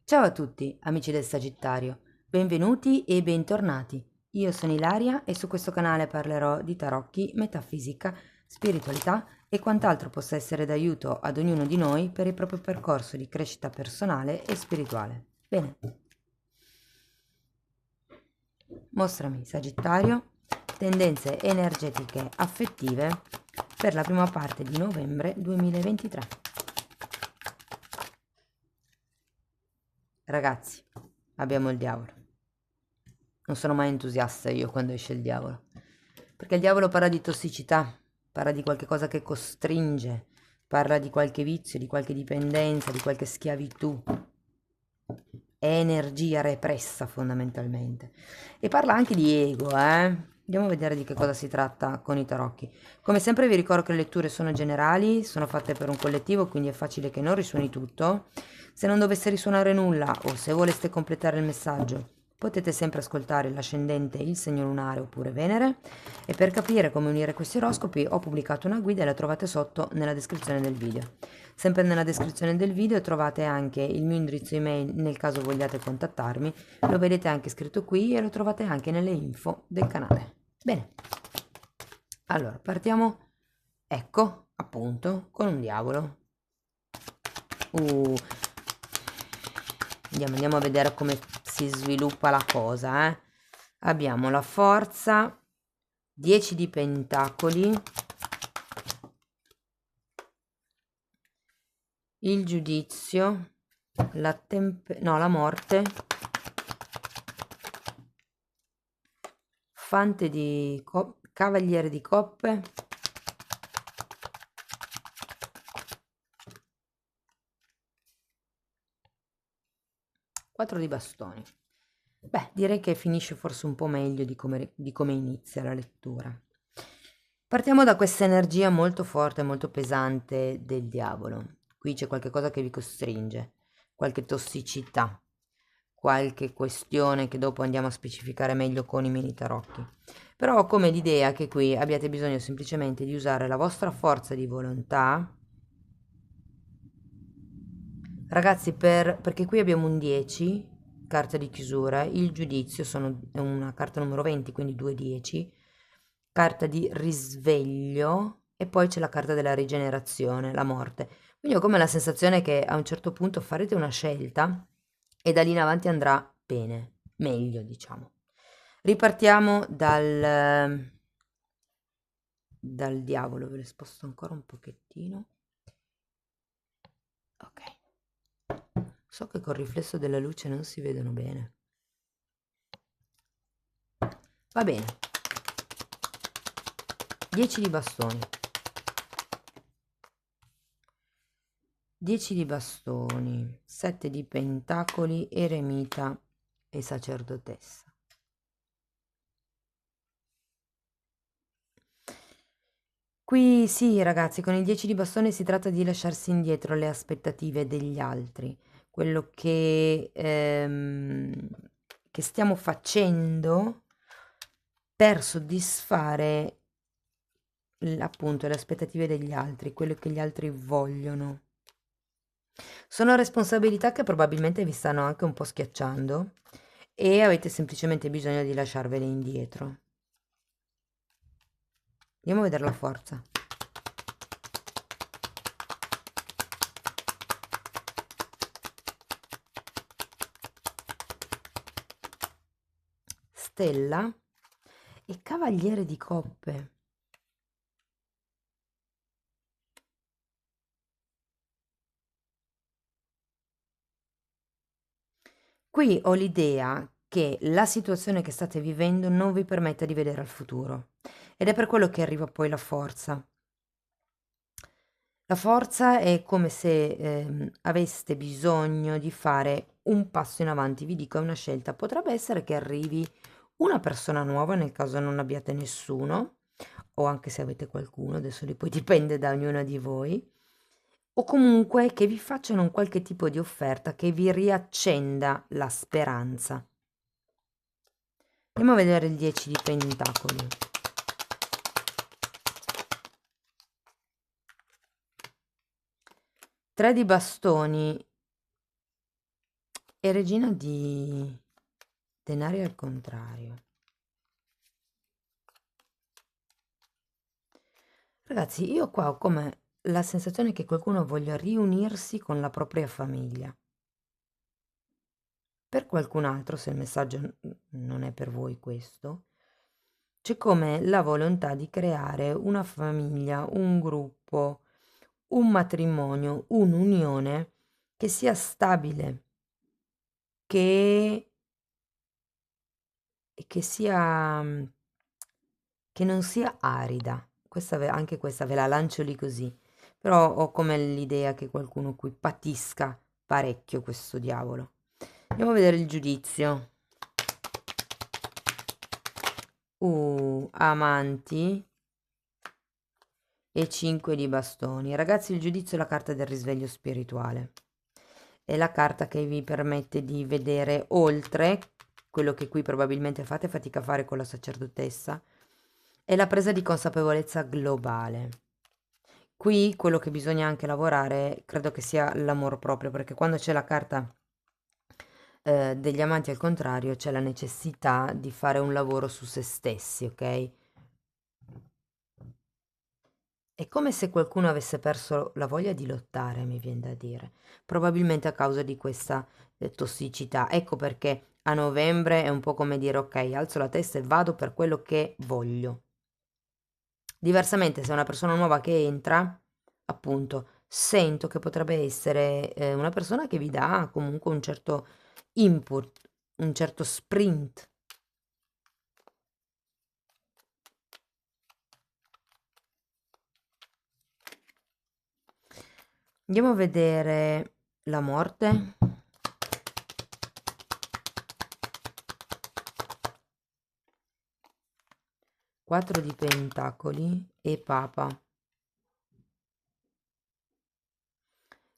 Ciao a tutti, amici del Sagittario, benvenuti e bentornati. Io sono Ilaria e su questo canale parlerò di tarocchi, metafisica, spiritualità e quant'altro possa essere d'aiuto ad ognuno di noi per il proprio percorso di crescita personale e spirituale. Bene, mostrami, Sagittario, tendenze energetiche affettive per la prima parte di novembre 2023. Ragazzi, abbiamo il diavolo. Non sono mai entusiasta io quando esce il diavolo, perché il diavolo parla di tossicità, parla di qualche cosa che costringe, parla di qualche vizio, di qualche dipendenza, di qualche schiavitù. È energia repressa fondamentalmente. E parla anche di ego, eh? Andiamo a vedere di che cosa si tratta con i tarocchi. Come sempre vi ricordo che le letture sono generali, sono fatte per un collettivo, quindi è facile che non risuoni tutto. Se non dovesse risuonare nulla o se voleste completare il messaggio, potete sempre ascoltare l'ascendente, il segno lunare oppure Venere. E per capire come unire questi oroscopi ho pubblicato una guida e la trovate sotto nella descrizione del video. Sempre nella descrizione del video trovate anche il mio indirizzo email nel caso vogliate contattarmi, lo vedete anche scritto qui e lo trovate anche nelle info del canale. Bene, allora partiamo, ecco, appunto, con un diavolo. Uh, andiamo a vedere come si sviluppa la cosa, eh. Abbiamo la forza, 10 di pentacoli, il giudizio, la morte, fante di cavaliere di coppe, 4 di bastoni. Beh, direi che finisce forse un po' meglio di come inizia la lettura. Partiamo da questa energia molto forte, molto pesante del diavolo. Qui c'è qualche cosa che vi costringe, qualche tossicità, qualche questione che dopo andiamo a specificare meglio con i mini tarocchi. Però ho come l'idea che qui abbiate bisogno semplicemente di usare la vostra forza di volontà. Ragazzi, perché qui abbiamo un 10, carta di chiusura, il giudizio è una carta numero 20, quindi 2 10, carta di risveglio e poi c'è la carta della rigenerazione, la morte. Quindi ho come la sensazione che a un certo punto farete una scelta e da lì in avanti andrà bene, meglio diciamo. Ripartiamo dal diavolo, ve le sposto ancora un pochettino. Ok. So che col riflesso della luce non si vedono bene. Va bene. 10 di bastoni. 10 di bastoni, 7 di pentacoli, eremita e sacerdotessa. Qui sì, ragazzi, con il 10 di bastoni si tratta di lasciarsi indietro le aspettative degli altri, quello che stiamo facendo per soddisfare appunto le aspettative degli altri, quello che gli altri vogliono. Sono responsabilità che probabilmente vi stanno anche un po' schiacciando e avete semplicemente bisogno di lasciarvele indietro. Andiamo a vedere la forza. Stella e cavaliere di coppe. Qui ho l'idea che la situazione che state vivendo non vi permetta di vedere al futuro ed è per quello che arriva poi la forza. La forza è come se aveste bisogno di fare un passo in avanti, vi dico, è una scelta. Potrebbe essere che arrivi una persona nuova nel caso non abbiate nessuno, o anche se avete qualcuno, adesso lì poi dipende da ognuno di voi, o comunque che vi facciano un qualche tipo di offerta che vi riaccenda la speranza. Andiamo a vedere il 10 di pentacoli. Tre di bastoni e regina di denari al contrario. Ragazzi, io qua ho come la sensazione che qualcuno voglia riunirsi con la propria famiglia. Per qualcun altro, se il messaggio non è per voi questo, c'è come la volontà di creare una famiglia, un gruppo, un matrimonio, un'unione che sia stabile, che, che sia, che non sia arida. Anche questa ve la lancio lì così. Però ho come l'idea che qualcuno qui patisca parecchio questo diavolo. Andiamo a vedere il giudizio. Amanti e 5 di bastoni. Ragazzi, il giudizio è la carta del risveglio spirituale. È la carta che vi permette di vedere oltre quello che qui probabilmente fate fatica a fare con la sacerdotessa. È la presa di consapevolezza globale. Qui quello che bisogna anche lavorare credo che sia l'amor proprio, perché quando c'è la carta degli amanti al contrario c'è la necessità di fare un lavoro su se stessi, ok? È come se qualcuno avesse perso la voglia di lottare, mi viene da dire, probabilmente a causa di questa tossicità. Ecco perché a novembre è un po' come dire ok, alzo la testa e vado per quello che voglio. Diversamente, se è una persona nuova che entra, appunto, sento che potrebbe essere una persona che vi dà comunque un certo input, un certo sprint. Andiamo a vedere la morte. 4 di pentacoli e papa.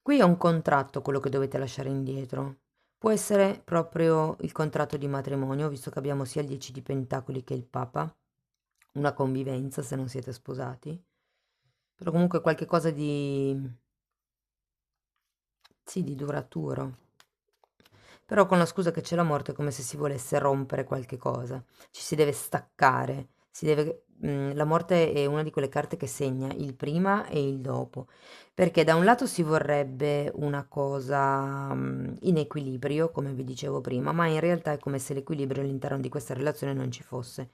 Qui è un contratto quello che dovete lasciare indietro. Può essere proprio il contratto di matrimonio, visto che abbiamo sia il 10 di pentacoli che il papa. Una convivenza se non siete sposati. Però comunque qualche cosa di... sì, di duraturo. Però con la scusa che c'è la morte è come se si volesse rompere qualche cosa. Ci si deve staccare. La morte è una di quelle carte che segna il prima e il dopo. Perché da un lato si vorrebbe una cosa in equilibrio, come vi dicevo prima, ma in realtà è come se l'equilibrio all'interno di questa relazione non ci fosse,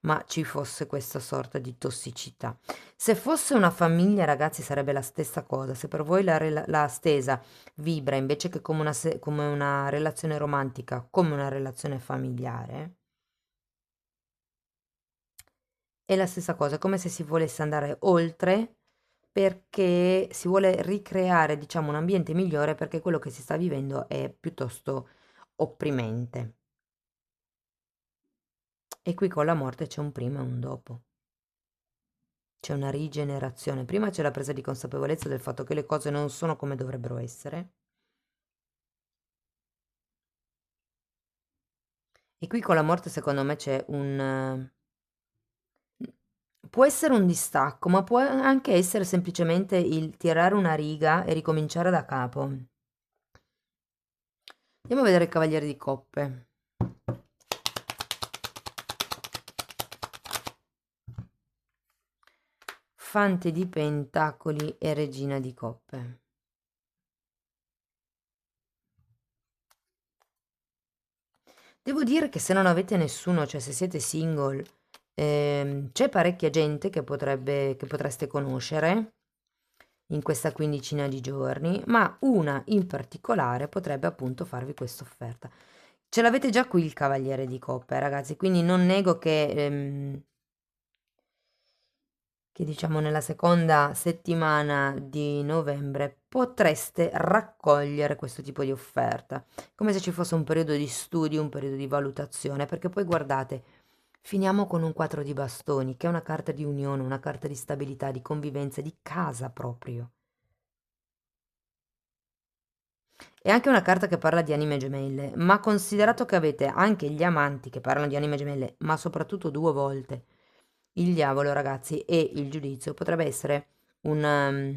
ma ci fosse questa sorta di tossicità. Se fosse una famiglia, ragazzi, sarebbe la stessa cosa. Se per voi la stesa vibra invece che come una relazione romantica, come una relazione familiare, è la stessa cosa, è come se si volesse andare oltre perché si vuole ricreare, diciamo, un ambiente migliore perché quello che si sta vivendo è piuttosto opprimente. E qui con la morte c'è un prima e un dopo. C'è una rigenerazione. Prima c'è la presa di consapevolezza del fatto che le cose non sono come dovrebbero essere. E qui con la morte secondo me c'è un... può essere un distacco, ma può anche essere semplicemente il tirare una riga e ricominciare da capo. Andiamo a vedere il Cavaliere di Coppe. Fante di Pentacoli e Regina di Coppe. Devo dire che se non avete nessuno, cioè se siete single, c'è parecchia gente che potreste conoscere in questa quindicina di giorni, ma una in particolare potrebbe appunto farvi questa offerta. Ce l'avete già qui il Cavaliere di Coppe, ragazzi, quindi non nego che diciamo nella seconda settimana di novembre potreste raccogliere questo tipo di offerta, come se ci fosse un periodo di studio, un periodo di valutazione, perché poi guardate, finiamo con un 4 di bastoni, che è una carta di unione, una carta di stabilità, di convivenza, di casa proprio. È anche una carta che parla di anime gemelle, ma considerato che avete anche gli amanti che parlano di anime gemelle, ma soprattutto due volte il diavolo, ragazzi, e il giudizio, potrebbe essere una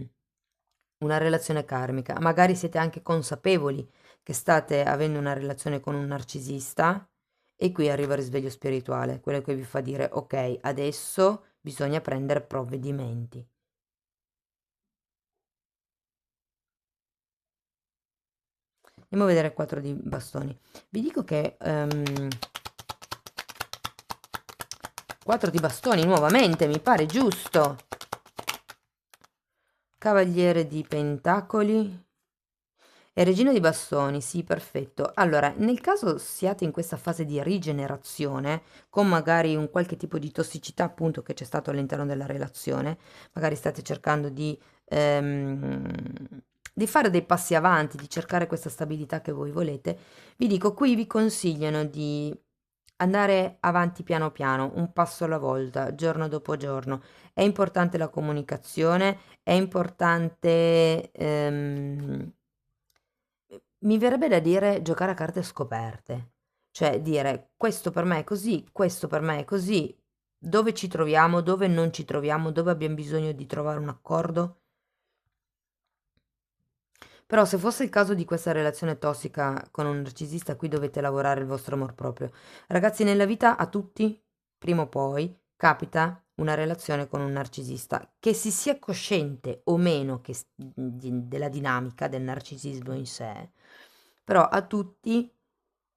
relazione karmica. Magari siete anche consapevoli che state avendo una relazione con un narcisista e qui arriva il risveglio spirituale, quello che vi fa dire ok, adesso bisogna prendere provvedimenti. Andiamo a vedere il 4 di bastoni. Vi dico che 4 di bastoni nuovamente, mi pare giusto. Cavaliere di pentacoli e regina di bastoni, sì, perfetto. Allora, nel caso siate in questa fase di rigenerazione, con magari un qualche tipo di tossicità appunto che c'è stato all'interno della relazione, magari state cercando di fare dei passi avanti, di cercare questa stabilità che voi volete, vi dico, qui vi consigliano di andare avanti piano piano, un passo alla volta, giorno dopo giorno. È importante la comunicazione, è importante, mi verrebbe da dire giocare a carte scoperte, cioè dire questo per me è così, questo per me è così, dove ci troviamo, dove non ci troviamo, dove abbiamo bisogno di trovare un accordo. Però se fosse il caso di questa relazione tossica con un narcisista, qui dovete lavorare il vostro amor proprio. Ragazzi, nella vita a tutti, prima o poi, capita una relazione con un narcisista. Che si sia cosciente o meno della dinamica del narcisismo in sé, però a tutti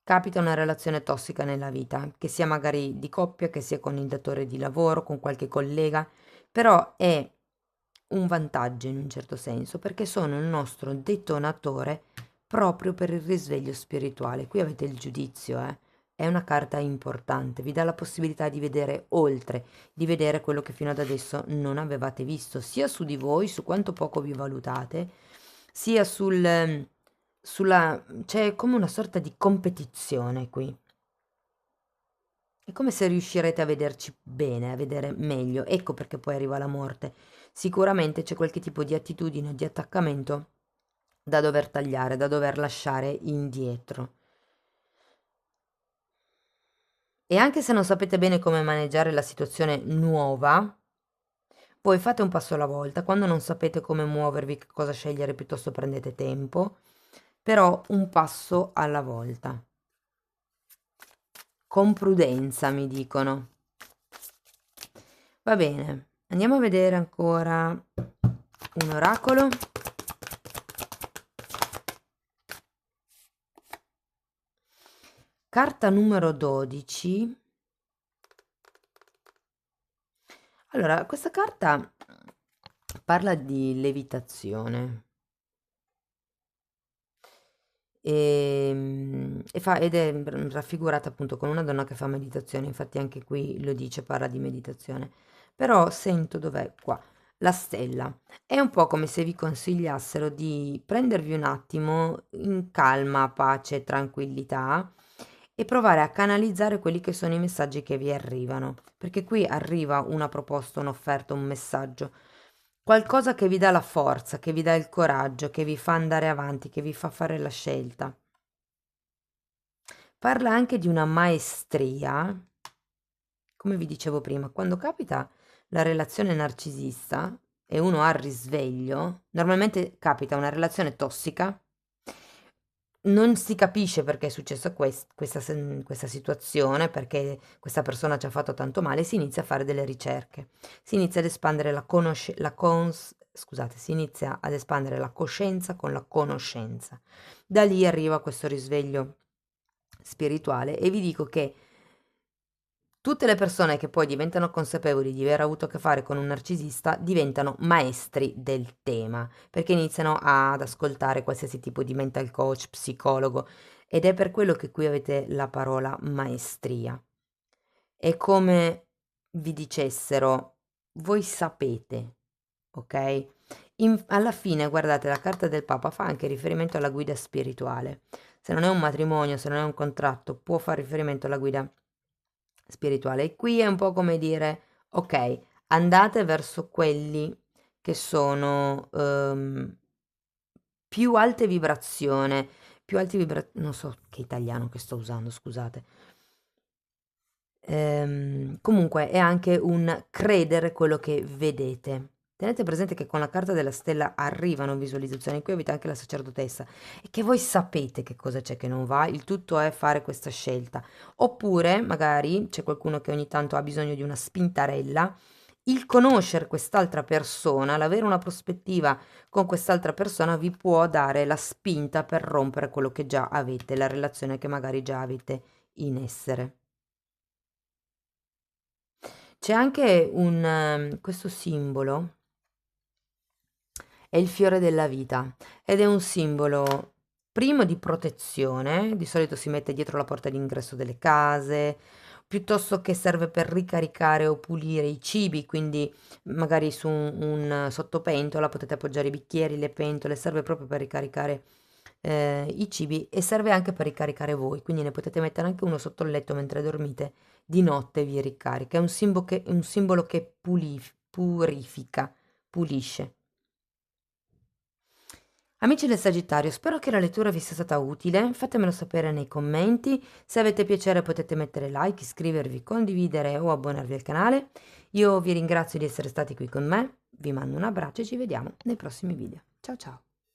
capita una relazione tossica nella vita, che sia magari di coppia, che sia con il datore di lavoro, con qualche collega, però è un vantaggio in un certo senso, perché sono il nostro detonatore proprio per il risveglio spirituale. Qui avete il giudizio, è una carta importante, vi dà la possibilità di vedere oltre, di vedere quello che fino ad adesso non avevate visto, sia su di voi, su quanto poco vi valutate, sia c'è come una sorta di competizione qui. È come se riuscirete a vederci bene, a vedere meglio. Ecco perché poi arriva la morte. Sicuramente c'è qualche tipo di attitudine o di attaccamento da dover tagliare, da dover lasciare indietro. E anche se non sapete bene come maneggiare la situazione nuova, voi fate un passo alla volta. Quando non sapete come muovervi, che cosa scegliere, piuttosto prendete tempo, però un passo alla volta. Con prudenza, mi dicono. Va bene, andiamo a vedere ancora un oracolo. Carta numero 12. Allora, questa carta parla di levitazione ed è raffigurata appunto con una donna che fa meditazione, infatti anche qui lo dice, parla di meditazione. Però sento dov'è qua la stella. È un po' come se vi consigliassero di prendervi un attimo in calma, pace, tranquillità e provare a canalizzare quelli che sono i messaggi che vi arrivano, perché qui arriva una proposta, un'offerta, un messaggio, qualcosa che vi dà la forza, che vi dà il coraggio, che vi fa andare avanti, che vi fa fare la scelta. Parla anche di una maestria, come vi dicevo prima, quando capita la relazione narcisista e uno ha il risveglio, normalmente capita una relazione tossica, non si capisce perché è successa questa situazione, perché questa persona ci ha fatto tanto male, si inizia a fare delle ricerche, si inizia ad espandere scusate, si inizia ad espandere la coscienza con la conoscenza. Da lì arriva questo risveglio spirituale e vi dico che tutte le persone che poi diventano consapevoli di aver avuto a che fare con un narcisista diventano maestri del tema, perché iniziano ad ascoltare qualsiasi tipo di mental coach, psicologo, ed è per quello che qui avete la parola maestria. È come vi dicessero, voi sapete, ok? Alla fine, guardate, la carta del Papa fa anche riferimento alla guida spirituale. Se non è un matrimonio, se non è un contratto, può fare riferimento alla guida spirituale. E qui è un po' come dire, ok, andate verso quelli che sono più alte vibrazione, non so che italiano che sto usando, scusate. Comunque è anche un credere quello che vedete. Tenete presente che con la carta della stella arrivano visualizzazioni, qui avete anche la sacerdotessa, e che voi sapete che cosa c'è che non va, il tutto è fare questa scelta. Oppure, magari, c'è qualcuno che ogni tanto ha bisogno di una spintarella, il conoscere quest'altra persona, l'avere una prospettiva con quest'altra persona vi può dare la spinta per rompere quello che già avete, la relazione che magari già avete in essere. C'è anche questo simbolo, è il fiore della vita ed è un simbolo primo di protezione, di solito si mette dietro la porta d'ingresso delle case, piuttosto che serve per ricaricare o pulire i cibi, quindi magari su un sottopentola potete appoggiare i bicchieri, le pentole, serve proprio per ricaricare i cibi e serve anche per ricaricare voi, quindi ne potete mettere anche uno sotto il letto mentre dormite, di notte vi ricarica, è un simbolo che purifica, pulisce. Amici del Sagittario, spero che la lettura vi sia stata utile, fatemelo sapere nei commenti, se avete piacere potete mettere like, iscrivervi, condividere o abbonarvi al canale. Io vi ringrazio di essere stati qui con me, vi mando un abbraccio e ci vediamo nei prossimi video. Ciao ciao!